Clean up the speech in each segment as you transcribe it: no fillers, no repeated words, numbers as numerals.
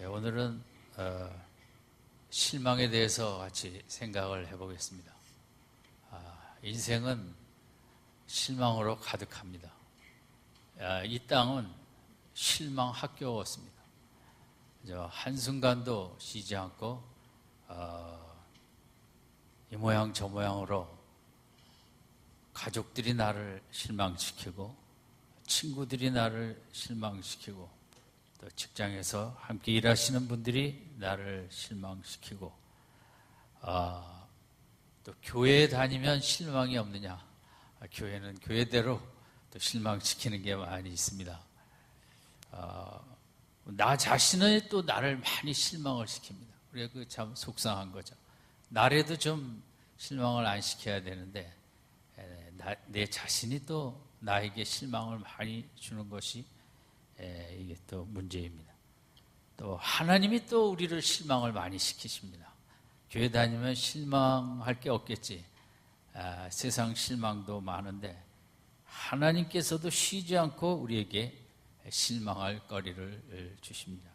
오늘은 실망에 대해서 같이 생각을 해보겠습니다. 인생은 실망으로 가득합니다. 이 땅은 실망 학교였습니다. 한순간도 쉬지 않고 이 모양 저 모양으로 가족들이 나를 실망시키고 친구들이 나를 실망시키고 또 직장에서 함께 일하시는 분들이 나를 실망시키고 또 교회에 다니면 실망이 없느냐? 교회는 교회대로 또 실망시키는 게 많이 있습니다. 나 자신은 또 나를 많이 실망을 시킵니다. 그래 그 참 속상한 거죠. 나라도 좀 실망을 안 시켜야 되는데 내 자신이 또 나에게 실망을 많이 주는 것이 이게 또 문제입니다. 또 하나님이 또 우리를 실망을 많이 시키십니다. 교회 다니면 실망할 게 없겠지. 세상 실망도 많은데 하나님께서도 쉬지 않고 우리에게 실망할 거리를 주십니다.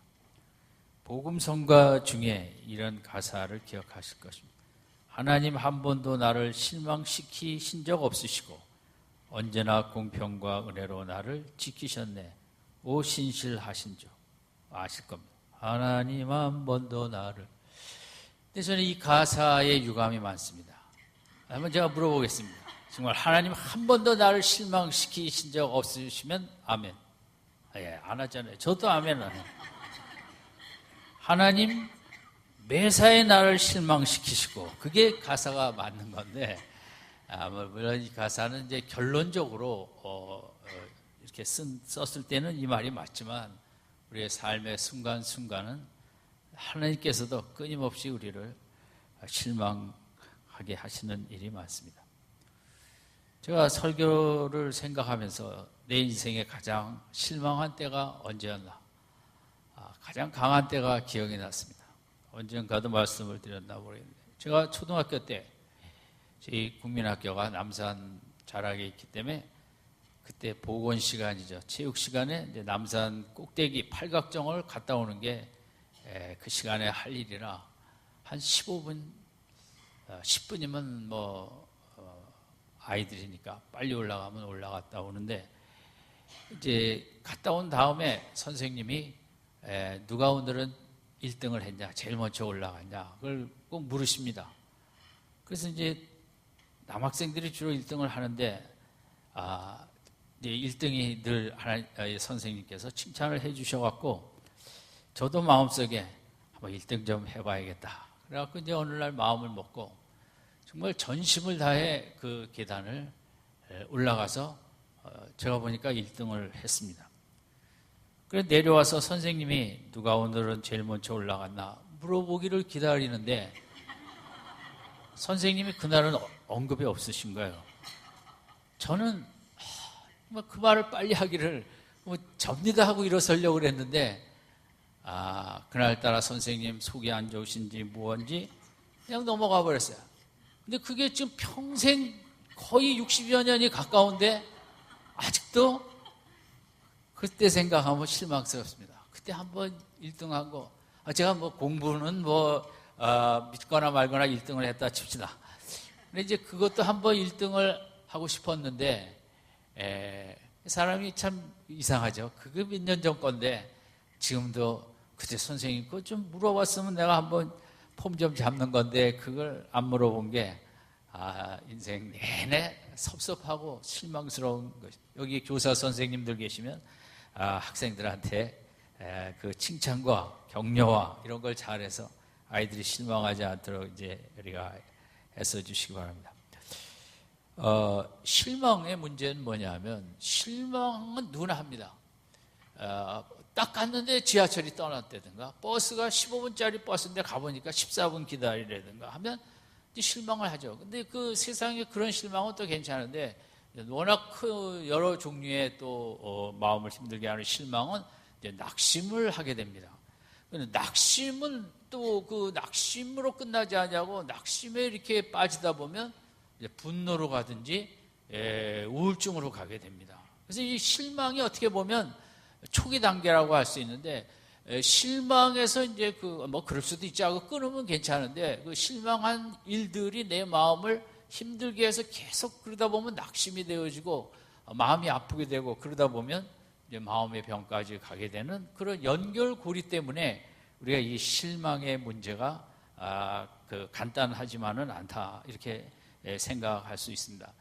복음 성가 중에 이런 가사를 기억하실 것입니다. 하나님 한 번도 나를 실망시키신 적 없으시고 언제나 공평과 은혜로 나를 지키셨네. 오 신실하신 주. 아실 겁니다. 하나님 한 번도 나를. 근데 저는 이 가사에 유감이 많습니다. 한번 제가 물어보겠습니다. 정말 하나님 한 번도 나를 실망시키신 적 없으시면 아멘. 안 하잖아요. 저도 아멘 안 해요. 하나님 매사에 나를 실망시키시고 그게 가사가 맞는 건데 물론 이 가사는 이제 결론적으로 이렇게 썼을 때는 이 말이 맞지만 우리의 삶의 순간순간은 하나님께서도 끊임없이 우리를 실망하게 하시는 일이 많습니다. 제가 설교를 생각하면서 내 인생에 가장 실망한 때가 언제였나? 가장 강한 때가 기억이 났습니다. 언젠가도 말씀을 드렸나 모르겠는데 제가 초등학교 때 저희 국민학교가 남산 자락에 있기 때문에 그때 복원 시간이죠. 체육 시간에 이제 남산 꼭대기 팔각정을 갔다 오는 게 그 시간에 할 일이라 한 15분, 10분이면 아이들이니까 빨리 올라가면 올라갔다 오는데 이제 갔다 온 다음에 선생님이 누가 오늘은 1등을 했냐, 제일 먼저 올라갔냐, 그걸 꼭 물으십니다. 그래서 이제 남학생들이 주로 1등을 하는데, 이제 1등이 늘 선생님께서 칭찬을 해 주셔갖고, 저도 마음속에 한번 1등 좀 해봐야겠다. 그래갖고 이제 어느 날 마음을 먹고, 정말 전심을 다해 그 계단을 올라가서, 제가 보니까 1등을 했습니다. 그래서 내려와서 선생님이 누가 오늘은 제일 먼저 올라갔나 물어보기를 기다리는데 선생님이 그날은 언급이 없으신 거예요. 저는 그 말을 빨리 하기를 접니다 하고 일어서려고 그랬는데 그날따라 선생님 속이 안 좋으신지 무언지 그냥 넘어가 버렸어요. 근데 그게 지금 평생 거의 60여 년이 가까운데 아직도 그때 생각하면 실망스럽습니다. 그때 한번 1등한 거, 제가 공부는 믿거나 말거나 1등을 했다 칩시다. 근데 이제 그것도 한번 1등을 하고 싶었는데, 사람이 참 이상하죠. 그게 몇 년 전 건데, 지금도 그때 선생님 거 좀 물어봤으면 내가 한번 폼 좀 잡는 건데, 그걸 안 물어본 게, 인생 내내 섭섭하고 실망스러운 것. 여기 교사 선생님들 계시면, 학생들한테 그 칭찬과 격려와 이런 걸 잘해서 아이들이 실망하지 않도록 이제 우리가 애써 주시기 바랍니다. 실망의 문제는 뭐냐면 실망은 누구나 합니다. 딱 갔는데 지하철이 떠났다든가 버스가 15분짜리 버스인데 가보니까 14분 기다리라든가 하면 이제 실망을 하죠. 근데 그 세상에 그런 실망은 또 괜찮은데 워낙 여러 종류의 또 마음을 힘들게 하는 실망은 이제 낙심을 하게 됩니다. 근데 낙심은 또 그 낙심으로 끝나지 않냐고 낙심에 이렇게 빠지다 보면 이제 분노로 가든지 우울증으로 가게 됩니다. 그래서 이 실망이 어떻게 보면 초기 단계라고 할 수 있는데 실망해서 이제 그럴 수도 있지 하고 끊으면 괜찮은데 그 실망한 일들이 내 마음을 힘들게 해서 계속 그러다 보면 낙심이 되어지고 마음이 아프게 되고 그러다 보면 이제 마음의 병까지 가게 되는 그런 연결고리 때문에 우리가 이 실망의 문제가 간단하지만은 않다 이렇게 생각할 수 있습니다.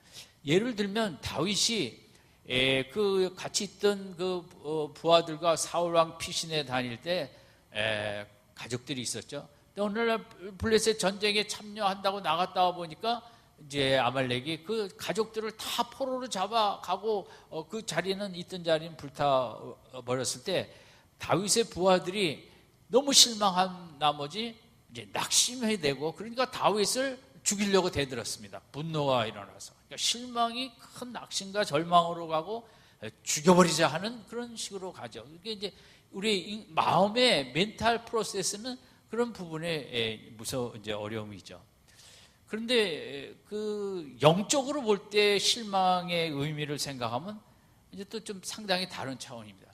예를 들면 다윗이 그 같이 있던 부하들과 사울 왕 피신에 다닐 때 가족들이 있었죠. 근데 오늘날 블레셋 전쟁에 참여한다고 나갔다 와 보니까 이제 아말렉이 그 가족들을 다 포로로 잡아가고 그 자리는 있던 자리는 불타 버렸을 때 다윗의 부하들이 너무 실망한 나머지 이제 낙심이 되고 그러니까 다윗을 죽이려고 대들었습니다. 분노가 일어나서. 그러니까 실망이 큰 낙심과 절망으로 가고 죽여버리자 하는 그런 식으로 가죠. 이게 이제 우리 마음의 멘탈 프로세스는 그런 부분에 이제 어려움이죠. 그런데 그 영적으로 볼 때 실망의 의미를 생각하면 이제 또 좀 상당히 다른 차원입니다.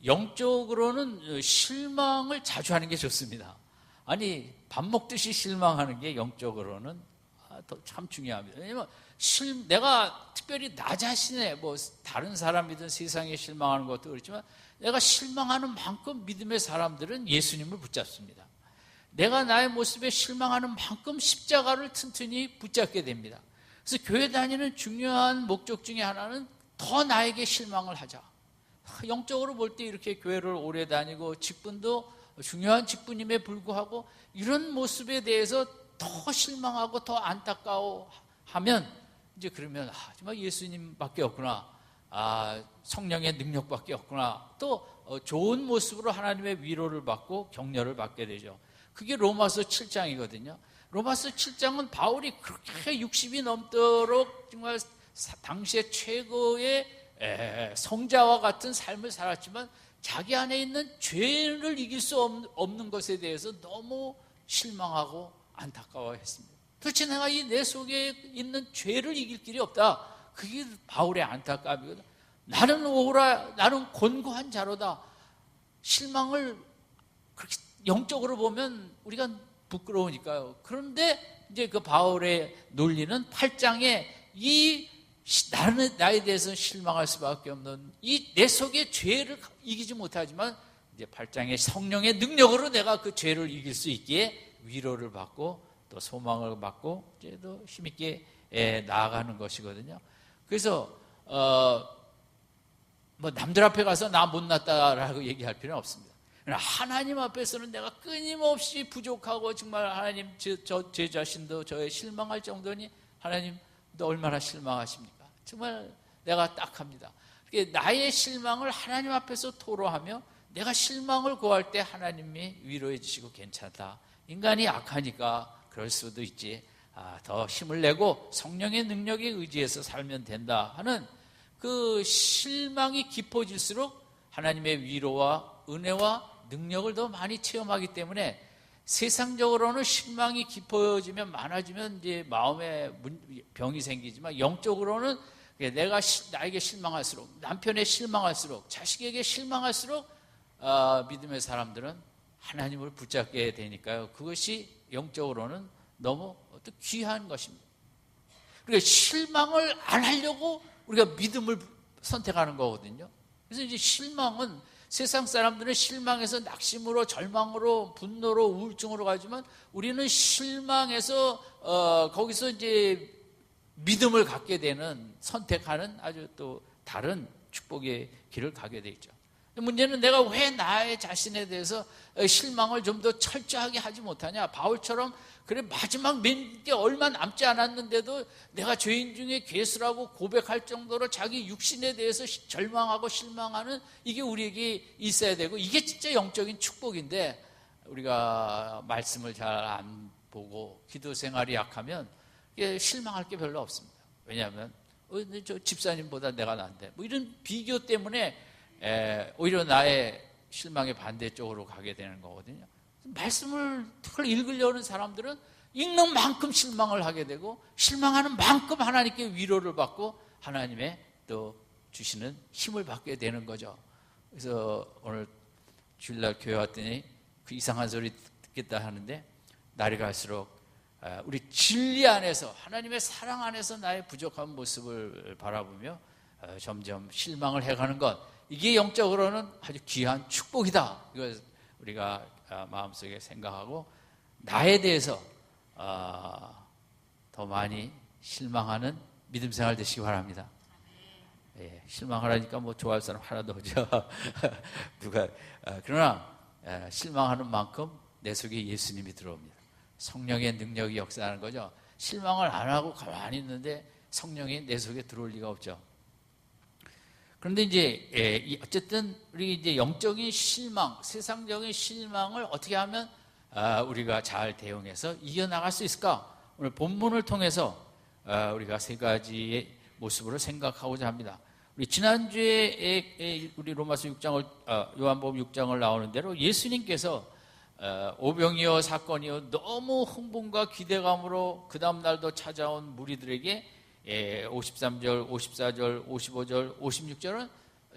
영적으로는 실망을 자주 하는 게 좋습니다. 아니 밥 먹듯이 실망하는 게 영적으로는 참 중요합니다. 왜냐하면 내가 특별히 나 자신의 뭐 다른 사람이든 세상에 실망하는 것도 그렇지만 내가 실망하는 만큼 믿음의 사람들은 예수님을 붙잡습니다. 내가 나의 모습에 실망하는 만큼 십자가를 튼튼히 붙잡게 됩니다. 그래서 교회 다니는 중요한 목적 중에 하나는 더 나에게 실망을 하자. 영적으로 볼 때 이렇게 교회를 오래 다니고 직분도 중요한 직분임에 불구하고 이런 모습에 대해서 더 실망하고 더 안타까워하면 이제 그러면 정말 예수님밖에 없구나. 성령의 능력밖에 없구나. 또 좋은 모습으로 하나님의 위로를 받고 격려를 받게 되죠. 그게 로마서 7장이거든요. 로마서 7장은 바울이 그렇게 60이 넘도록 정말 당시의 최고의 성자와 같은 삶을 살았지만 자기 안에 있는 죄를 이길 수 없는 것에 대해서 너무 실망하고 안타까워했습니다. 도대체 내가 이 내 속에 있는 죄를 이길 길이 없다. 그게 바울의 안타까움이거든. 나는 오라, 나는 곤고한 자로다. 실망을 그렇게 영적으로 보면 우리가 부끄러우니까요. 그런데 이제 그 바울의 논리는 8장에 나에 대해서 실망할 수밖에 없는 이 내 속의 죄를 이기지 못하지만 이제 8장의 성령의 능력으로 내가 그 죄를 이길 수 있기에 위로를 받고 또 소망을 받고 이제 더 힘있게 나아가는 것이거든요. 그래서 뭐 남들 앞에 가서 나 못났다라고 얘기할 필요는 없습니다. 하나님 앞에서는 내가 끊임없이 부족하고 정말 하나님 제 자신도 저의 실망할 정도니 하나님 또 얼마나 실망하십니까? 정말 내가 딱합니다. 나의 실망을 하나님 앞에서 토로하며 내가 실망을 고할 때 하나님이 위로해 주시고 괜찮다. 인간이 약하니까 그럴 수도 있지. 더 힘을 내고 성령의 능력에 의지해서 살면 된다 하는 그 실망이 깊어질수록 하나님의 위로와 은혜와 능력을 더 많이 체험하기 때문에 세상적으로는 실망이 깊어지면 많아지면 이제 마음에 병이 생기지만 영적으로는 내가 나에게 실망할수록 남편에 실망할수록 자식에게 실망할수록 믿음의 사람들은 하나님을 붙잡게 되니까요. 그것이 영적으로는 너무 귀한 것입니다. 그러니까 실망을 안 하려고 우리가 믿음을 선택하는 거거든요. 그래서 이제 실망은 세상 사람들은 실망해서 낙심으로 절망으로 분노로 우울증으로 가지만 우리는 실망해서 거기서 이제 믿음을 갖게 되는 선택하는 아주 또 다른 축복의 길을 가게 돼 있죠. 문제는 내가 왜 나의 자신에 대해서 실망을 좀 더 철저하게 하지 못하냐. 바울처럼 그래 마지막 몇 개 얼마 남지 않았는데도 내가 죄인 중에 괴수라고 고백할 정도로 자기 육신에 대해서 절망하고 실망하는 이게 우리에게 있어야 되고 이게 진짜 영적인 축복인데 우리가 말씀을 잘 안 보고 기도 생활이 약하면 실망할 게 별로 없습니다. 왜냐하면 저 집사님보다 내가 난데 뭐 이런 비교 때문에 오히려 나의 실망의 반대쪽으로 가게 되는 거거든요. 말씀을 읽으려는 사람들은 읽는 만큼 실망을 하게 되고 실망하는 만큼 하나님께 위로를 받고 하나님의 또 주시는 힘을 받게 되는 거죠. 그래서 오늘 주일날 교회 왔더니 그 이상한 소리 듣겠다 하는데 날이 갈수록 우리 진리 안에서 하나님의 사랑 안에서 나의 부족한 모습을 바라보며 점점 실망을 해가는 것, 이게 영적으로는 아주 귀한 축복이다. 이걸 우리가 마음속에 생각하고 나에 대해서 더 많이 실망하는 믿음 생활 되시기 바랍니다. 예, 실망하라니까 뭐 좋아할 사람 하나도 없죠. 누가 그러나 실망하는 만큼 내 속에 예수님이 들어옵니다. 성령의 능력이 역사하는 거죠. 실망을 안 하고 가만히 있는데 성령이 내 속에 들어올 리가 없죠. 그런데 이제 어쨌든 우리 이제 영적인 실망, 세상적인 실망을 어떻게 하면 우리가 잘 대응해서 이겨나갈 수 있을까? 오늘 본문을 통해서 우리가 세 가지의 모습으로 생각하고자 합니다. 우리 지난주에 우리 로마서 6장을 요한복음 6장을 나오는 대로 예수님께서 오병이어 사건이요 너무 흥분과 기대감으로 그 다음 날도 찾아온 무리들에게 53절, 54절, 55절, 56절은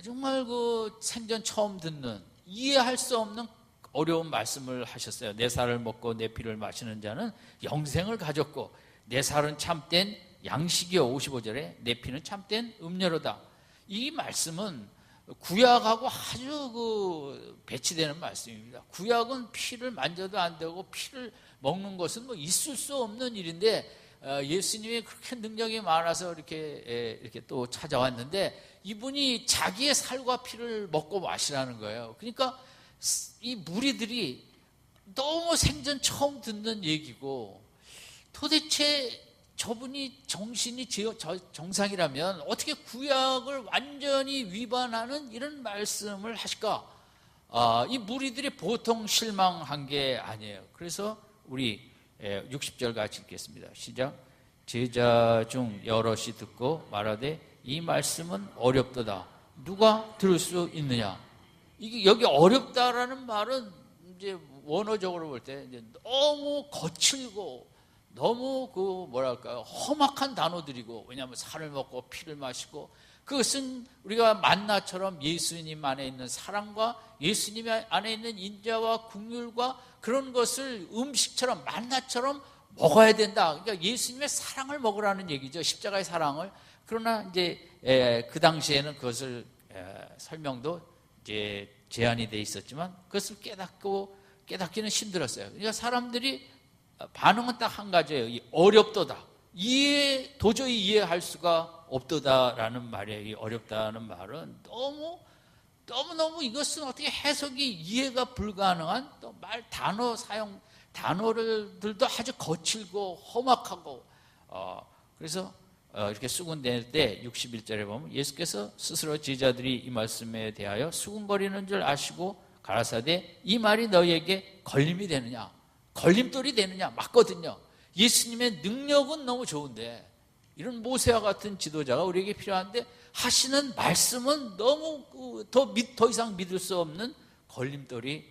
정말 그 생전 처음 듣는 이해할 수 없는 어려운 말씀을 하셨어요. 내 살을 먹고 내 피를 마시는 자는 영생을 가졌고 내 살은 참된 양식이요, 55절에 내 피는 참된 음료로다. 이 말씀은 구약하고 아주 배치되는 말씀입니다. 구약은 피를 만져도 안 되고 피를 먹는 것은 뭐 있을 수 없는 일인데 예수님이 그렇게 능력이 많아서 이렇게 또 찾아왔는데 이분이 자기의 살과 피를 먹고 마시라는 거예요. 그러니까 이 무리들이 너무 생전 처음 듣는 얘기고 도대체 저분이 정신이 정상이라면 어떻게 구약을 완전히 위반하는 이런 말씀을 하실까? 이 무리들이 보통 실망한 게 아니에요. 그래서 우리 60절 같이 읽겠습니다. 시작. 제자 중 여럿이 듣고 말하되 이 말씀은 어렵도다. 누가 들을 수 있느냐? 이게 여기 어렵다라는 말은 이제 원어적으로 볼 때 너무 거칠고 너무 험악한 단어들이고, 왜냐하면 살을 먹고 피를 마시고, 그것은 우리가 만나처럼 예수님 안에 있는 사랑과 예수님 안에 있는 인자와 긍휼과 그런 것을 음식처럼 만나처럼 먹어야 된다. 그러니까 예수님의 사랑을 먹으라는 얘기죠. 십자가의 사랑을. 그러나 이제 그 당시에는 그것을 설명도 이제 제한이 돼 있었지만 그것을 깨닫기는 힘들었어요. 그러니까 사람들이 반응은 딱 한 가지예요. 어렵도다. 도저히 이해할 수가 없도다라는 말이에요. 이 어렵다는 말은 너무너무 이것은 어떻게 해석이 이해가 불가능한 또 단어들도 아주 거칠고 험악하고 그래서 이렇게 수군댈 때 61절에 보면 예수께서 스스로 제자들이 이 말씀에 대하여 수군거리는 줄 아시고 가라사대 이 말이 너희에게 걸림이 되느냐? 걸림돌이 되느냐? 맞거든요. 예수님의 능력은 너무 좋은데 이런 모세와 같은 지도자가 우리에게 필요한데 하시는 말씀은 너무 더 이상 믿을 수 없는 걸림돌이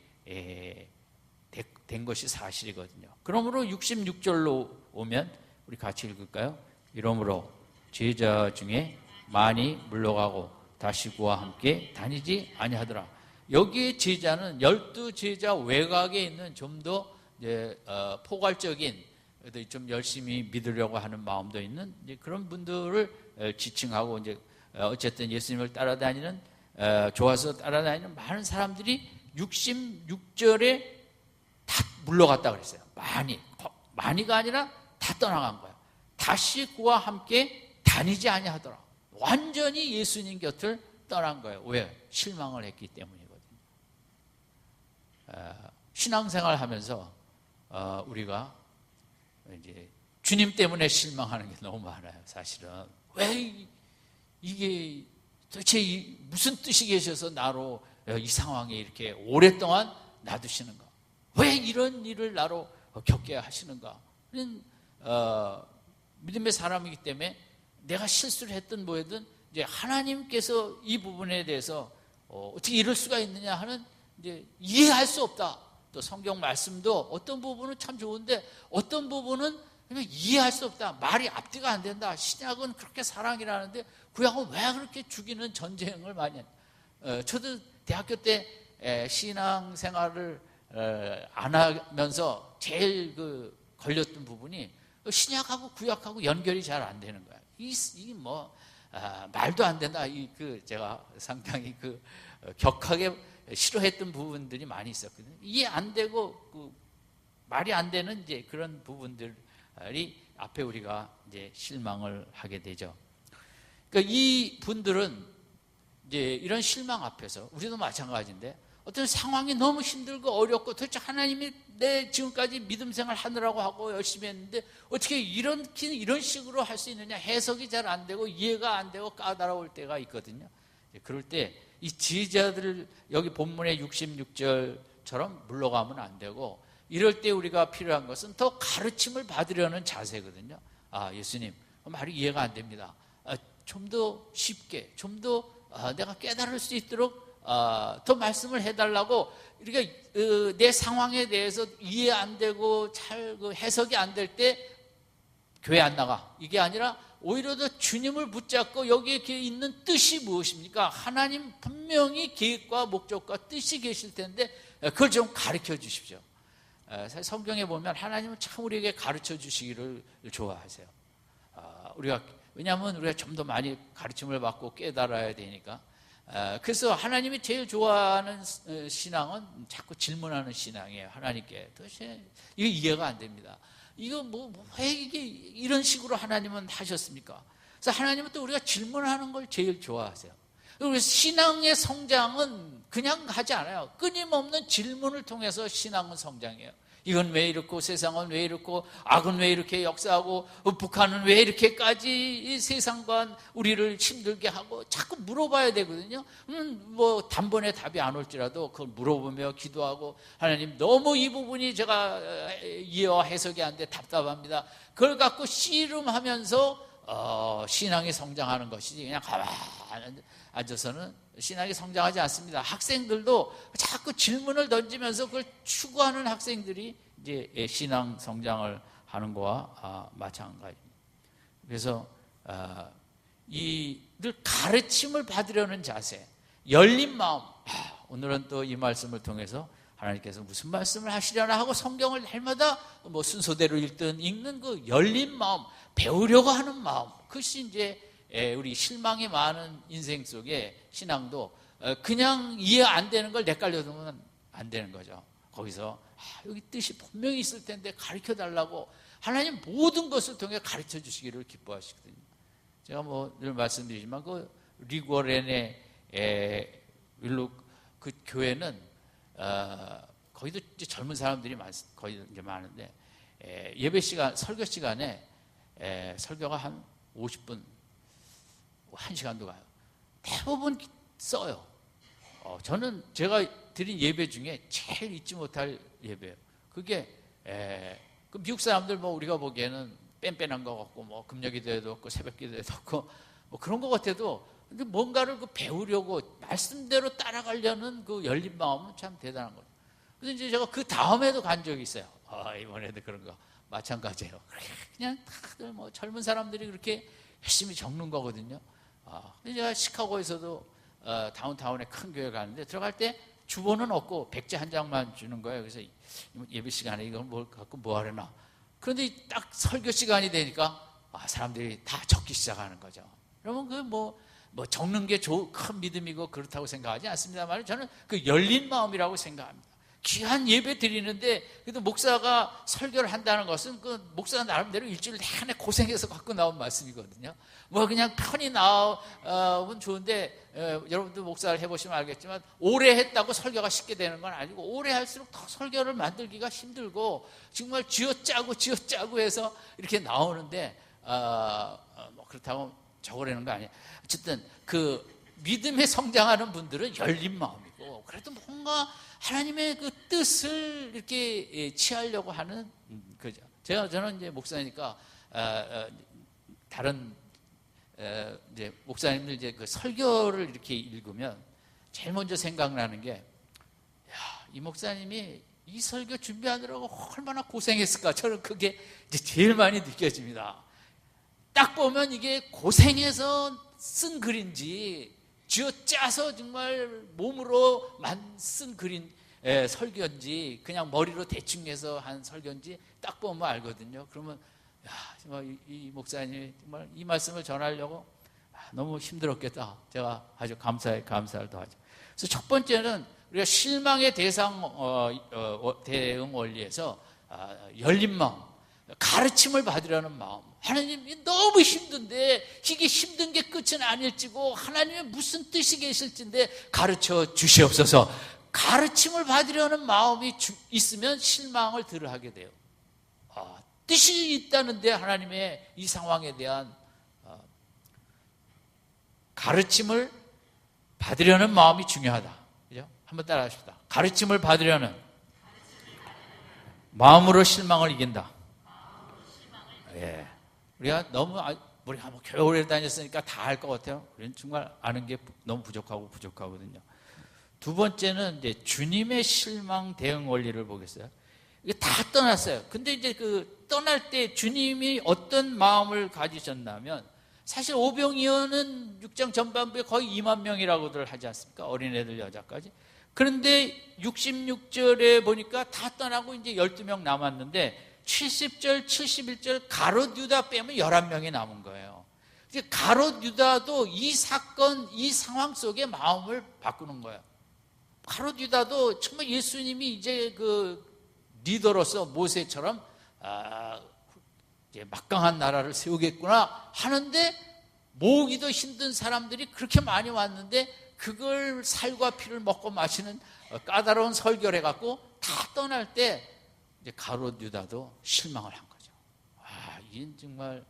된 것이 사실이거든요. 그러므로 66절로 오면 우리 같이 읽을까요? 이러므로 제자 중에 많이 물러가고 다시 그와 함께 다니지 아니하더라. 여기에 제자는 12제자 외곽에 있는 좀 더 포괄적인 좀 열심히 믿으려고 하는 마음도 있는 그런 분들을 지칭하고 이제 어쨌든 예수님을 따라다니는 좋아서 따라다니는 많은 사람들이 66절에 다 물러갔다 그랬어요. 많이가 아니라 다 떠나간 거야. 다시 그와 함께 다니지 아니하더라. 완전히 예수님 곁을 떠난 거예요. 왜? 실망을 했기 때문이거든요. 신앙생활 하면서 우리가 이제 주님 때문에 실망하는 게 너무 많아요. 사실은 왜 이게 도대체 무슨 뜻이 계셔서 나로 이 상황에 이렇게 오랫동안 놔두시는가? 왜 이런 일을 나로 겪게 하시는가? 믿음의 사람이기 때문에 내가 실수를 했든 뭐든 이제 하나님께서 이 부분에 대해서 어떻게 이럴 수가 있느냐 하는 이제 이해할 수 없다. 또 성경 말씀도 어떤 부분은 참 좋은데 어떤 부분은 이해할 수 없다. 말이 앞뒤가 안 된다. 신약은 그렇게 사랑이라는데 구약은 왜 그렇게 죽이는 전쟁을 많이 했냐. 저도 대학교 때 신앙 생활을 안 하면서 제일 걸렸던 부분이 신약하고 구약하고 연결이 잘 안 되는 거야. 이 말도 안 된다. 제가 상당히 격하게 싫어했던 부분들이 많이 있었거든요. 이해 안 되고 말이 안 되는 이제 그런 부분들이 앞에 우리가 이제 실망을 하게 되죠. 그러니까 이 분들은 이제 이런 실망 앞에서 우리도 마찬가지인데 어떤 상황이 너무 힘들고 어렵고 도대체 하나님이 내 지금까지 믿음 생활 하느라고 하고 열심히 했는데 어떻게 이런 식으로 할 수 있느냐, 해석이 잘 안 되고 이해가 안 되고 까다로울 때가 있거든요. 그럴 때 이 지혜자들 여기 본문의 66절처럼 물러가면 안 되고, 이럴 때 우리가 필요한 것은 더 가르침을 받으려는 자세거든요. 예수님 말이 이해가 안 됩니다. 좀 더 쉽게, 좀 더 내가 깨달을 수 있도록 더 말씀을 해달라고. 그러니까 내 상황에 대해서 이해 안 되고 잘 해석이 안 될 때 교회 안 나가, 이게 아니라 오히려 더 주님을 붙잡고 여기에 있는 뜻이 무엇입니까? 하나님 분명히 계획과 목적과 뜻이 계실 텐데 그걸 좀 가르쳐 주십시오. 사실 성경에 보면 하나님은 참 우리에게 가르쳐 주시기를 좋아하세요. 왜냐하면 우리가 좀 더 많이 가르침을 받고 깨달아야 되니까. 그래서 하나님이 제일 좋아하는 신앙은 자꾸 질문하는 신앙이에요. 하나님께 도대체 이거 이해가 안 됩니다. 이거 왜 이게 이런 식으로 하나님은 하셨습니까? 그래서 하나님은 또 우리가 질문하는 걸 제일 좋아하세요. 그래서 신앙의 성장은 그냥 하지 않아요. 끊임없는 질문을 통해서 신앙은 성장해요. 이건 왜 이렇고, 세상은 왜 이렇고, 악은 왜 이렇게 역사하고, 북한은 왜 이렇게까지 이 세상과 우리를 힘들게 하고, 자꾸 물어봐야 되거든요. 단번에 답이 안 올지라도 그걸 물어보며 기도하고, 하나님 너무 이 부분이 제가 이해와 해석이 안 돼 답답합니다. 그걸 갖고 씨름하면서 신앙이 성장하는 것이지, 그냥 가만히 앉아서는 신앙이 성장하지 않습니다. 학생들도 자꾸 질문을 던지면서 그걸 추구하는 학생들이 이제 신앙 성장을 하는 거와 마찬가지입니다. 그래서 늘 가르침을 받으려는 자세, 열린 마음. 오늘은 또 이 말씀을 통해서 하나님께서 무슨 말씀을 하시려나 하고 성경을 날마다 순서대로 읽는 그 열린 마음, 배우려고 하는 마음, 그것이 이제 우리 실망이 많은 인생 속에 신앙도 그냥 이해 안 되는 걸 헷갈려두면 안 되는 거죠. 거기서 여기 뜻이 분명히 있을 텐데 가르쳐 달라고 하나님 모든 것을 통해 가르쳐 주시기를 기뻐하시거든요. 제가 늘 말씀드리지만 리고렌의 윌룩 교회는 거기도 이제 젊은 사람들이 거의 이제 많은데 예배 시간, 설교 시간에 설교가 한 50분, 1시간도 가요. 대부분 써요. 저는 제가 드린 예배 중에 제일 잊지 못할 예배예요. 그게 미국 사람들 우리가 보기에는 뺀뺀한 것 같고 금요기도에도 없고 새벽기도에도 없고 그런 것 같아도 근데 뭔가를 배우려고 말씀대로 따라가려는 그 열린 마음은 참 대단한 거죠. 그래서 이제 제가 그 다음에도 간 적이 있어요. 이번에도 그런 거 마찬가지예요. 그냥 다들 젊은 사람들이 그렇게 열심히 적는 거거든요. 근데 제가 시카고에서도 다운타운에 큰 교회 가는데 들어갈 때 주보는 없고 백지 한 장만 주는 거예요. 그래서 예배 시간에 이걸 뭘 갖고 뭐 하려나. 그런데 딱 설교 시간이 되니까 사람들이 다 적기 시작하는 거죠. 그러면 적는 게 큰 믿음이고 그렇다고 생각하지 않습니다만 저는 그 열린 마음이라고 생각합니다. 귀한 예배 드리는데 그래도 목사가 설교를 한다는 것은 목사가 나름대로 일주일 내내 고생해서 갖고 나온 말씀이거든요. 그냥 편히 나오면 좋은데 여러분도 목사를 해보시면 알겠지만 오래 했다고 설교가 쉽게 되는 건 아니고 오래 할수록 더 설교를 만들기가 힘들고 정말 쥐어짜고 해서 이렇게 나오는데 그렇다고 적으려는 거 아니에요. 어쨌든 믿음에 성장하는 분들은 열린 마음이고 그래도 뭔가 하나님의 그 뜻을 이렇게 취하려고 하는 거죠. 저는 이제 목사니까 다른 이제 목사님들 이제 그 설교를 이렇게 읽으면 제일 먼저 생각나는 게 이 목사님이 이 설교 준비하느라고 얼마나 고생했을까. 저는 그게 이제 제일 많이 느껴집니다. 딱 보면 이게 고생해서 쓴 글인지 쥐어짜서 정말 몸으로 쓴 그린 설교인지 그냥 머리로 대충 해서 한 설교인지 딱 보면 알거든요. 그러면 야, 정말 이 목사님이 정말 이 말씀을 전하려고 너무 힘들었겠다. 제가 아주 감사를 더하죠. 그래서 첫 번째는 우리가 실망의 대응 원리에서 열린 마음, 가르침을 받으려는 마음. 하나님이 너무 힘든데 이게 힘든 게 끝은 아닐지고 하나님의 무슨 뜻이 계실진데 가르쳐 주시옵소서. 가르침을 받으려는 마음이 있으면 실망을 덜 하게 돼요. 뜻이 있다는데 하나님의 이 상황에 대한 가르침을 받으려는 마음이 중요하다. 그죠? 한번 따라 하십시다. 가르침을 받으려는 마음으로 실망을 이긴다. 예. 우리가 뭐 교회 오래 다녔으니까 다 알 것 같아요. 우리는 정말 아는 게 너무 부족하거든요. 두 번째는 이제 주님의 실망 대응 원리를 보겠어요. 이게 다 떠났어요. 근데 이제 그 떠날 때 주님이 어떤 마음을 가지셨냐면, 사실 오병이어는 6장 전반부에 거의 2만 명이라고들 하지 않습니까? 어린애들 여자까지. 그런데 66절에 보니까 다 떠나고 이제 12명 남았는데 70절, 71절 가롯 유다 빼면 11명이 남은 거예요. 가롯 유다도 이 사건, 이 상황 속에 마음을 바꾸는 거예요. 가롯 유다도 정말 예수님이 이제 그 리더로서 모세처럼 이제 막강한 나라를 세우겠구나 하는데, 모으기도 힘든 사람들이 그렇게 많이 왔는데 그걸 살과 피를 먹고 마시는 까다로운 설교를 해갖고 다 떠날 때 이제 가롯 유다도 실망을 한 거죠. 이건 정말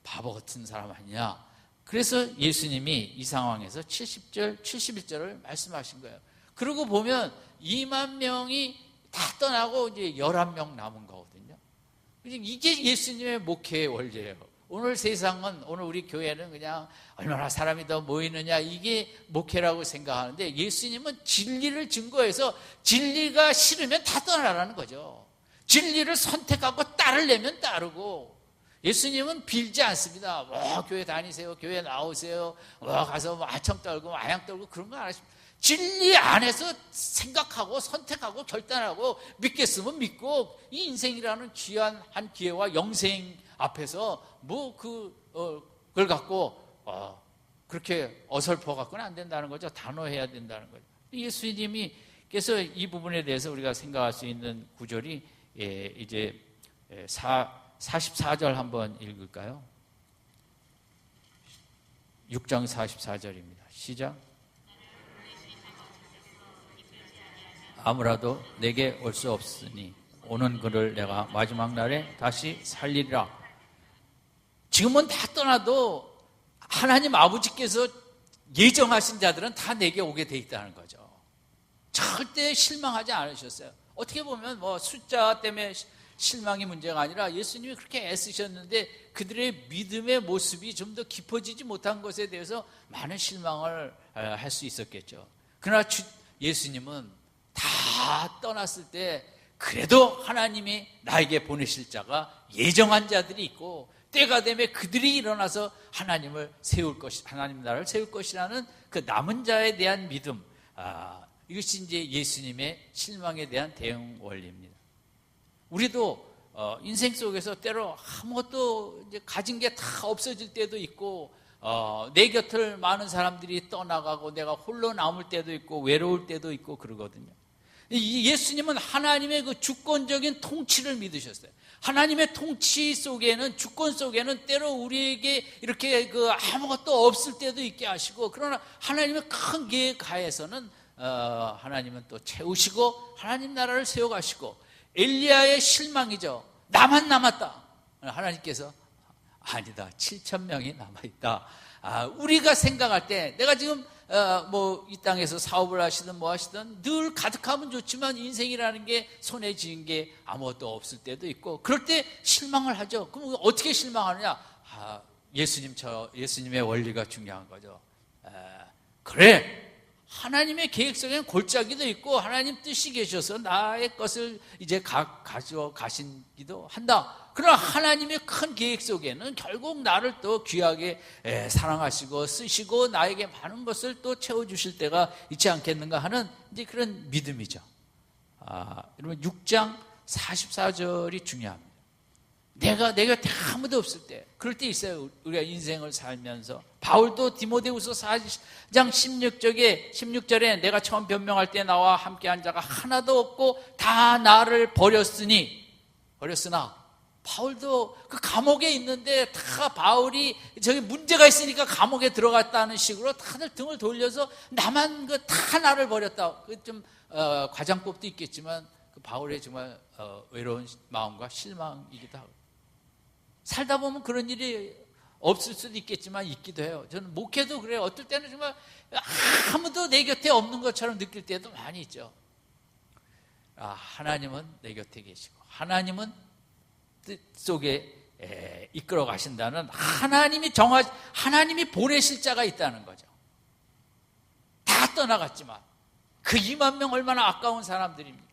바보 같은 사람 아니냐. 그래서 예수님이 이 상황에서 70절, 71절을 말씀하신 거예요. 그러고 보면 2만 명이 다 떠나고 이제 11명 남은 거거든요. 이게 예수님의 목회의 원리예요. 오늘 세상은, 오늘 우리 교회는 그냥 얼마나 사람이 더 모이느냐, 이게 목회라고 생각하는데, 예수님은 진리를 증거해서 진리가 싫으면 다 떠나라는 거죠. 진리를 선택하고 따르려면 따르고, 예수님은 빌지 않습니다. 교회 다니세요, 교회 나오세요, 가서 아청 떨고 아양 떨고 그런 거 안 하십니다. 진리 안에서 생각하고 선택하고 결단하고, 믿겠으면 믿고, 이 인생이라는 귀한 한 기회와 영생 앞에서 그걸 갖고 그렇게 어설퍼 갖고는 안 된다는 거죠. 단호해야 된다는 거죠. 예수님이께서 이 부분에 대해서 우리가 생각할 수 있는 구절이 이제 44절 한번 읽을까요? 6장 44절입니다. 시작. 아무라도 내게 올 수 없으니 오는 그를 내가 마지막 날에 다시 살리리라. 지금은 다 떠나도 하나님 아버지께서 예정하신 자들은 다 내게 오게 돼 있다는 거죠. 절대 실망하지 않으셨어요. 어떻게 보면 숫자 때문에 실망이 문제가 아니라 예수님이 그렇게 애쓰셨는데 그들의 믿음의 모습이 좀 더 깊어지지 못한 것에 대해서 많은 실망을 할 수 있었겠죠. 그러나 예수님은 다 떠났을 때 그래도 하나님이 나에게 보내실 자가 예정한 자들이 있고, 때가 되면 그들이 일어나서 하나님 나라를 세울 것이라는 그 남은 자에 대한 믿음, 이것이 이제 예수님의 실망에 대한 대응 원리입니다. 우리도 인생 속에서 때로 아무것도 이제 가진 게 다 없어질 때도 있고, 내 곁을 많은 사람들이 떠나가고 내가 홀로 남을 때도 있고 외로울 때도 있고 그러거든요. 예수님은 하나님의 그 주권적인 통치를 믿으셨어요. 하나님의 통치 속에는, 주권 속에는 때로 우리에게 이렇게 아무것도 없을 때도 있게 하시고, 그러나 하나님의 큰 계획 하에서는 하나님은 또 채우시고 하나님 나라를 세워가시고, 엘리야의 실망이죠. 나만 남았다. 하나님께서 아니다, 7,000명이 남아있다. 우리가 생각할 때 내가 지금 이 땅에서 사업을 하시든 뭐 하시든 늘 가득하면 좋지만 인생이라는 게 손에 쥐은 게 아무것도 없을 때도 있고, 그럴 때 실망을 하죠. 그럼 어떻게 실망하느냐? 예수님의 원리가 중요한 거죠. 그래, 하나님의 계획 속에는 골짜기도 있고 하나님 뜻이 계셔서 나의 것을 이제 가져가시기도 한다. 그러나 하나님의 큰 계획 속에는 결국 나를 또 귀하게 사랑하시고 쓰시고 나에게 많은 것을 또 채워주실 때가 있지 않겠는가 하는 이제 그런 믿음이죠. 여러분 6장 44절이 중요합니다. 내가 곁에 아무도 없을 때, 그럴 때 있어요. 우리가 인생을 살면서. 바울도 디모데후서 4장 16절에 내가 처음 변명할 때 나와 함께한 자가 하나도 없고 다 나를 버렸으나 바울도 그 감옥에 있는데 다 바울이 저기 문제가 있으니까 감옥에 들어갔다는 식으로 다들 등을 돌려서 나만 다 나를 버렸다. 그 좀 과장법도 있겠지만 그 바울의 정말 외로운 마음과 실망이기도 하고. 살다 보면 그런 일이 없을 수도 있겠지만 있기도 해요. 저는 목회도 그래요. 어떨 때는 정말 아무도 내 곁에 없는 것처럼 느낄 때도 많이 있죠. 하나님은 내 곁에 계시고 하나님은 뜻 속에 이끌어 가신다는 하나님이 보내실 자가 있다는 거죠. 다 떠나갔지만 그 2만 명 얼마나 아까운 사람들입니까?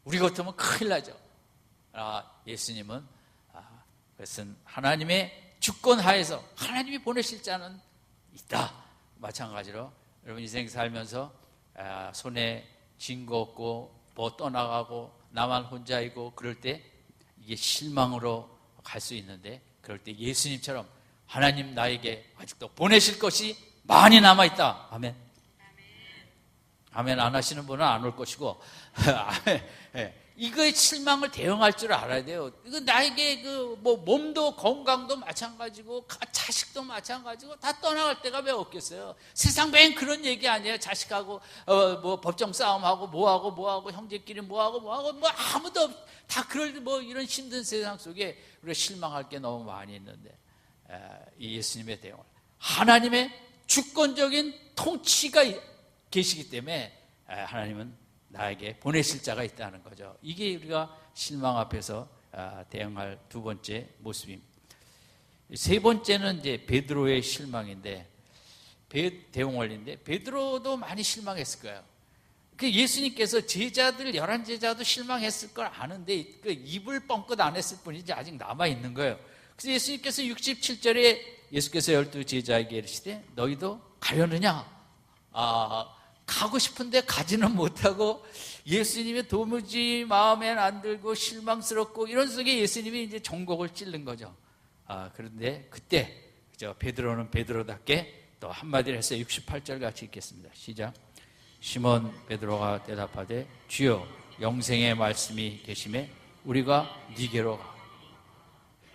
우리 같으면 큰일 나죠. 예수님은 그것은 하나님의 주권 하에서 하나님이 보내실 자는 있다. 마찬가지로 여러분 인생 살면서 손에 쥔 거 없고 뭐 떠나가고 나만 혼자이고 그럴 때 이게 실망으로 갈 수 있는데, 그럴 때 예수님처럼 하나님 나에게 아직도 보내실 것이 많이 남아있다. 아멘. 아멘 안 하시는 분은 안 올 것이고 아멘. 이거의 실망을 대응할 줄 알아야 돼요. 이거 나에게 몸도 건강도 마찬가지고 자식도 마찬가지고 다 떠나갈 때가 왜 없겠어요? 세상 맨 그런 얘기 아니에요. 자식하고 법정 싸움하고 뭐하고 형제끼리 뭐하고 아무도 다 그럴 이런 힘든 세상 속에 우리가 실망할 게 너무 많이 있는데 이 예수님의 대응을 하나님의 주권적인 통치가 계시기 때문에 하나님은 나에게 보내실 자가 있다는 거죠. 이게 우리가 실망 앞에서 대응할 두 번째 모습입니다. 세 번째는 이제 베드로의 실망인데, 대응 원리인데, 베드로도 많이 실망했을 거예요. 그 예수님께서 11제자도 실망했을 걸 아는데 그 입을 뻥끗 안 했을 뿐이지 아직 남아 있는 거예요. 그래서 예수님께서 67절에 예수께서 12제자에게 이르시되 너희도 가려느냐? 가고 싶은데 가지는 못하고 예수님의 도무지 마음에 안 들고 실망스럽고 이런 속에 예수님이 이제 종곡을 찔른 거죠. 그런데 그때 베드로는 베드로답게 또 한마디를 했어요. 68절 같이 읽겠습니다. 시작. 시몬 베드로가 대답하되 주여 영생의 말씀이 계심에 우리가 네게로 가.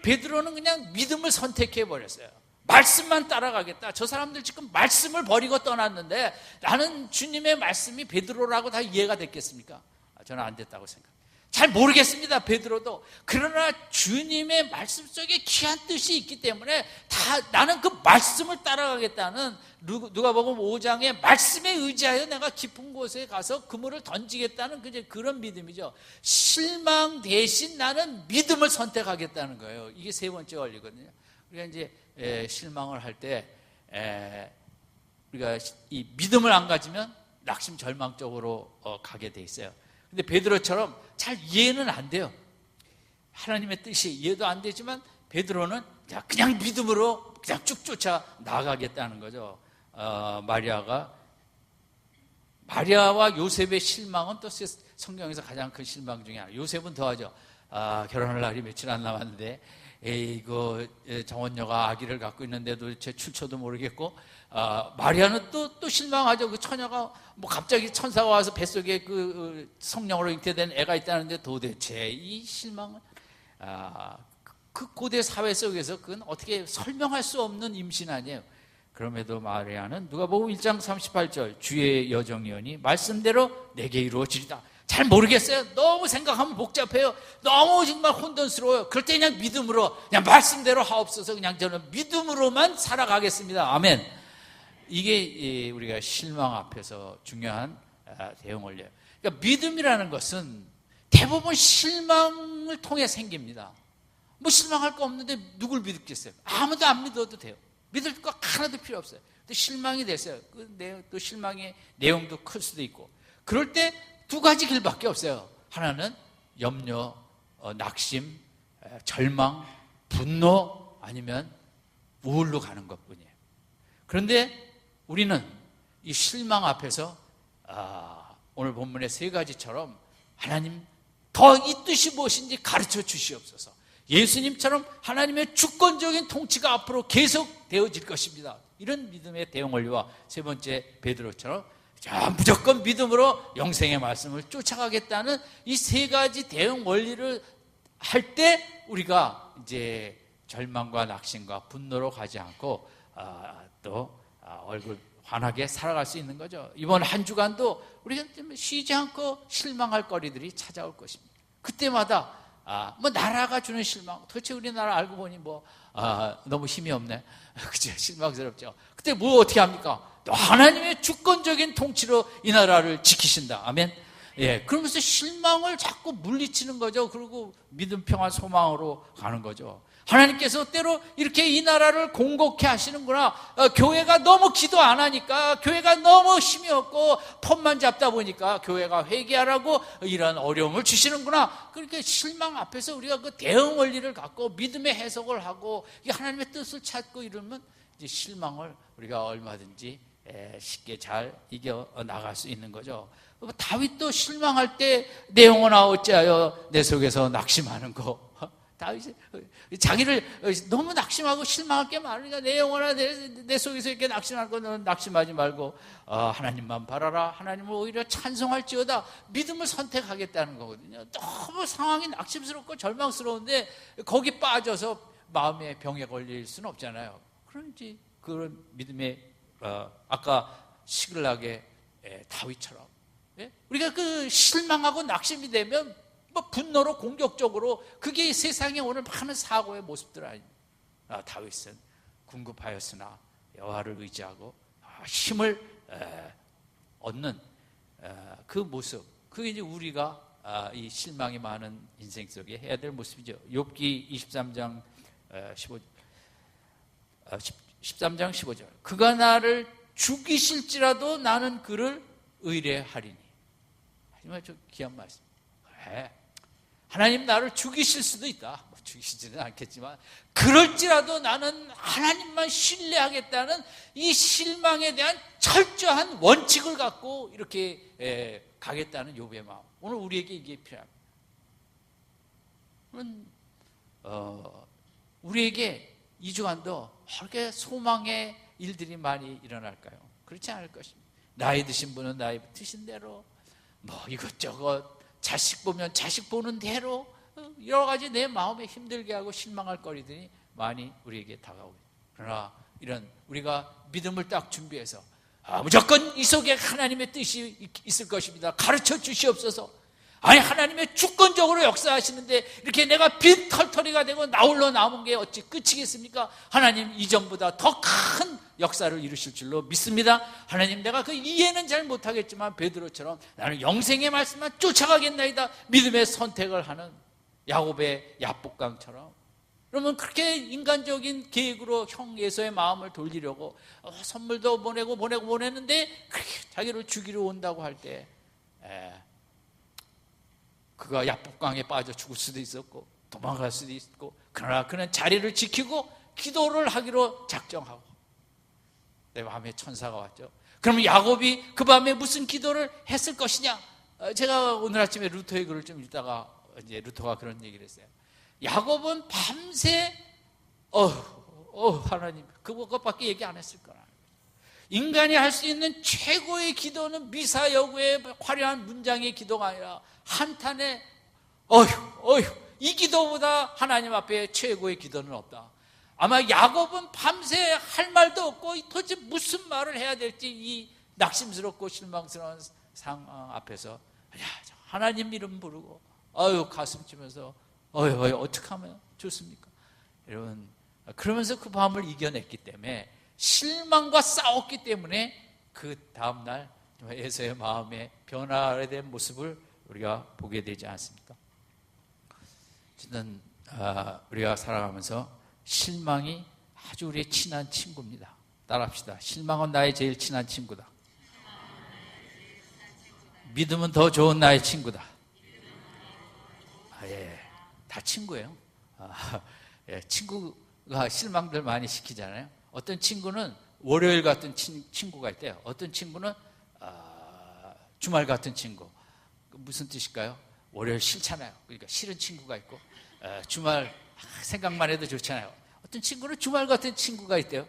베드로는 그냥 믿음을 선택해 버렸어요. 말씀만 따라가겠다. 저 사람들 지금 말씀을 버리고 떠났는데 나는 주님의 말씀이 베드로라고 다 이해가 됐겠습니까? 저는 안 됐다고 생각합니다. 잘 모르겠습니다. 베드로도. 그러나 주님의 말씀 속에 귀한 뜻이 있기 때문에 나는 그 말씀을 따라가겠다는, 누가복음 5장의 말씀에 의지하여 내가 깊은 곳에 가서 그물을 던지겠다는 그런 믿음이죠. 실망 대신 나는 믿음을 선택하겠다는 거예요. 이게 세 번째 원리거든요. 우리가 이제 실망을 할 때 우리가 이 믿음을 안 가지면 낙심절망 쪽으로 가게 돼 있어요. 근데 베드로처럼 잘 이해는 안 돼요. 하나님의 뜻이 이해도 안 되지만 베드로는 그냥 믿음으로 그냥 쭉 쫓아 나가겠다는 거죠. 마리아와 요셉의 실망은 또 성경에서 가장 큰 실망 중에 하나. 요셉은 더하죠. 결혼할 날이 며칠 안 남았는데 이거 정원녀가 아기를 갖고 있는데 도대체 출처도 모르겠고, 마리아는 또 실망하죠. 그 처녀가 갑자기 천사가 와서 뱃속에 그 성령으로 잉태된 애가 있다는데 도대체 이 실망은 그 고대 사회 속에서 그건 어떻게 설명할 수 없는 임신 아니에요. 그럼에도 마리아는 누가복음 1장 38절 주의 여정이오니 말씀대로 내게 이루어지리다. 잘 모르겠어요. 너무 생각하면 복잡해요. 너무 정말 혼돈스러워요. 그럴 때 그냥 믿음으로, 그냥 말씀대로 하옵소서, 그냥 저는 믿음으로만 살아가겠습니다. 아멘. 이게 우리가 실망 앞에서 중요한 대응 원리예요. 그러니까 믿음이라는 것은 대부분 실망을 통해 생깁니다. 실망할 거 없는데 누굴 믿겠어요? 아무도 안 믿어도 돼요. 믿을 거 하나도 필요 없어요. 또 실망이 됐어요. 또 실망의 내용도 클 수도 있고. 그럴 때 두 가지 길밖에 없어요. 하나는 염려, 낙심, 절망, 분노, 아니면 우울로 가는 것뿐이에요. 그런데 우리는 이 실망 앞에서 오늘 본문의 세 가지처럼 하나님 더 이 뜻이 무엇인지 가르쳐 주시옵소서. 예수님처럼 하나님의 주권적인 통치가 앞으로 계속 되어질 것입니다. 이런 믿음의 대응 원리와 세 번째 베드로처럼 무조건 믿음으로 영생의 말씀을 쫓아가겠다는 이 세 가지 대응 원리를 할 때 우리가 이제 절망과 낙심과 분노로 가지 않고 또 얼굴 환하게 살아갈 수 있는 거죠. 이번 한 주간도 우리가 쉬지 않고 실망할 거리들이 찾아올 것입니다. 그때마다 뭐 나라가 주는 실망, 도대체 우리나라 알고 보니 너무 힘이 없네. 그죠? 실망스럽죠. 그때 뭐 어떻게 합니까? 또 하나님의 주권적인 통치로 이 나라를 지키신다. 아멘. 예, 그러면서 실망을 자꾸 물리치는 거죠. 그리고 믿음, 평화, 소망으로 가는 거죠. 하나님께서 때로 이렇게 이 나라를 공곡해 하시는구나. 교회가 너무 기도 안 하니까, 교회가 너무 힘이 없고 폰만 잡다 보니까 교회가 회개하라고 이런 어려움을 주시는구나. 그렇게 실망 앞에서 우리가 그 대응 원리를 갖고 믿음의 해석을 하고 하나님의 뜻을 찾고 이러면 이제 실망을 우리가 얼마든지 쉽게 잘 이겨 나갈 수 있는 거죠. 다윗도 실망할 때 내 영혼아 어찌하여 내 속에서 낙심하는 거. 다윗이 자기를 너무 낙심하고 실망할 게 많으니까 내 영혼아 내 속에서 이렇게 낙심하는 거 너는 낙심하지 말고 하나님만 바라라. 하나님을 오히려 찬송할지어다. 믿음을 선택하겠다는 거거든요. 너무 상황이 낙심스럽고 절망스러운데 거기 빠져서 마음의 병에 걸릴 수는 없잖아요. 그런지 그런 믿음의 아까 시글락의 다윗처럼 우리가 그 실망하고 낙심이 되면 분노로 공격적으로 그게 세상에 오늘 많은 사고의 모습들 아닙니까? 다윗은 궁급하였으나 여호와를 의지하고 힘을 얻는 그 모습, 그게 이제 우리가 이 실망이 많은 인생 속에 해야 될 모습이죠. 욥기 23장 15절 그가 나를 죽이실지라도 나는 그를 의뢰하리니. 정말 좀 귀한 말씀. 하나님 나를 죽이실 수도 있다. 죽이시지는 않겠지만 그럴지라도 나는 하나님만 신뢰하겠다는 이 실망에 대한 철저한 원칙을 갖고 이렇게 가겠다는 욥의 마음. 오늘 우리에게 이게 필요합니다. 우리에게 이 주간도 그렇게 소망의 일들이 많이 일어날까요? 그렇지 않을 것입니다. 나이 드신 분은 나이 드신 대로 이것저것 자식 보면 자식 보는 대로 여러 가지 내 마음에 힘들게 하고 실망할 거리들이 많이 우리에게 다가오고, 그러나 이런 우리가 믿음을 딱 준비해서 무조건 이 속에 하나님의 뜻이 있을 것입니다. 가르쳐 주시옵소서. 아니 하나님의 주권적으로 역사하시는데 이렇게 내가 빈 털터리가 되고 나홀로 남은 게 어찌 끝이겠습니까? 하나님 이전보다 더 큰 역사를 이루실 줄로 믿습니다. 하나님 내가 그 이해는 잘 못하겠지만 베드로처럼 나는 영생의 말씀만 쫓아가겠나이다. 믿음의 선택을 하는 야곱의 야복강처럼. 그러면 그렇게 인간적인 계획으로 형 에서의 마음을 돌리려고 선물도 보내는데 그렇게 자기를 죽이러 온다고 할 때 그가 야복강에 빠져 죽을 수도 있었고 도망갈 수도 있고, 그러나 그는 자리를 지키고 기도를 하기로 작정하고 내 마음에 천사가 왔죠. 그러면 야곱이 그 밤에 무슨 기도를 했을 것이냐? 제가 오늘 아침에 루터의 글을 좀 읽다가 이제 루터가 그런 얘기를 했어요. 야곱은 밤새 하나님 그것밖에 얘기 안 했을 거라. 인간이 할 수 있는 최고의 기도는 미사여구의 화려한 문장의 기도가 아니라 한탄의 이 기도보다 하나님 앞에 최고의 기도는 없다. 아마 야곱은 밤새 할 말도 없고 도대체 무슨 말을 해야 될지 이 낙심스럽고 실망스러운 상황 앞에서 하나님 이름 부르고 가슴 치면서 어떻게 하면 좋습니까? 여러분, 그러면서 그 밤을 이겨냈기 때문에, 실망과 싸웠기 때문에 그 다음날 에서의 마음의 변화된 모습을 우리가 보게 되지 않습니까? 어쨌든 우리가 살아가면서 실망이 아주 우리의 친한 친구입니다. 따라합시다. 실망은 나의 제일 친한 친구다. 믿음은 더 좋은 나의 친구다. 예, 다 친구예요. 예, 친구가 실망들 많이 시키잖아요. 어떤 친구는 월요일 같은 친구가 있대요. 어떤 친구는 주말 같은 친구. 무슨 뜻일까요? 월요일 싫잖아요. 그러니까 싫은 친구가 있고, 주말 생각만 해도 좋잖아요. 어떤 친구는 주말 같은 친구가 있대요.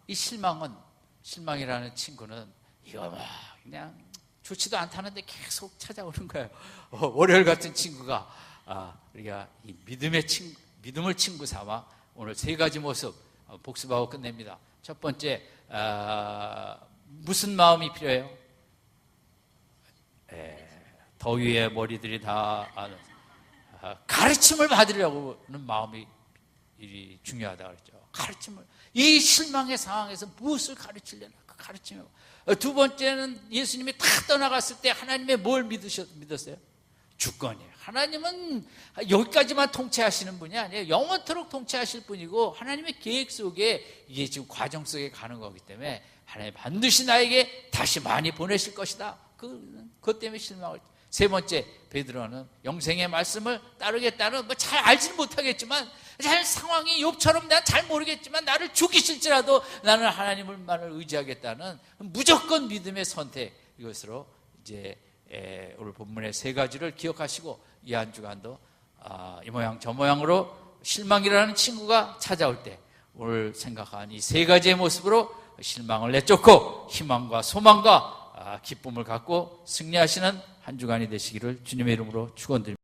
이 실망이라는 친구는 이거 막 그냥 좋지도 않다는데 계속 찾아오는 거예요. 월요일 같은 친구가 우리가 이 믿음을 친구 삼아 오늘 세 가지 모습 복습하고 끝냅니다. 첫 번째, 무슨 마음이 필요해요? 더위에 머리들이 다 아는 가르침을 받으려고는 마음이 중요하다고 그랬죠. 가르침을, 이 실망의 상황에서 무엇을 가르치려나 그 가르침을. 두 번째는 예수님이 다 떠나갔을 때 하나님의 뭘 믿었어요? 주권이에요. 하나님은 여기까지만 통치하시는 분이 아니에요. 영원토록 통치하실 분이고 하나님의 계획 속에 이게 지금 과정 속에 가는 거기 때문에 하나님 반드시 나에게 다시 많이 보내실 것이다. 그것 때문에 실망을. 세 번째, 베드로는 영생의 말씀을 따르겠다는 잘 알지는 못하겠지만 잘 상황이 욥처럼 난 잘 모르겠지만 나를 죽이실지라도 나는 하나님을만을 의지하겠다는 무조건 믿음의 선택. 이것으로 이제 오늘 본문의 세 가지를 기억하시고 이 한 주간도 이 모양 저 모양으로 실망이라는 친구가 찾아올 때 오늘 생각한 이 세 가지의 모습으로 실망을 내쫓고 희망과 소망과 기쁨을 갖고 승리하시는 한 주간이 되시기를 주님의 이름으로 축원드립니다.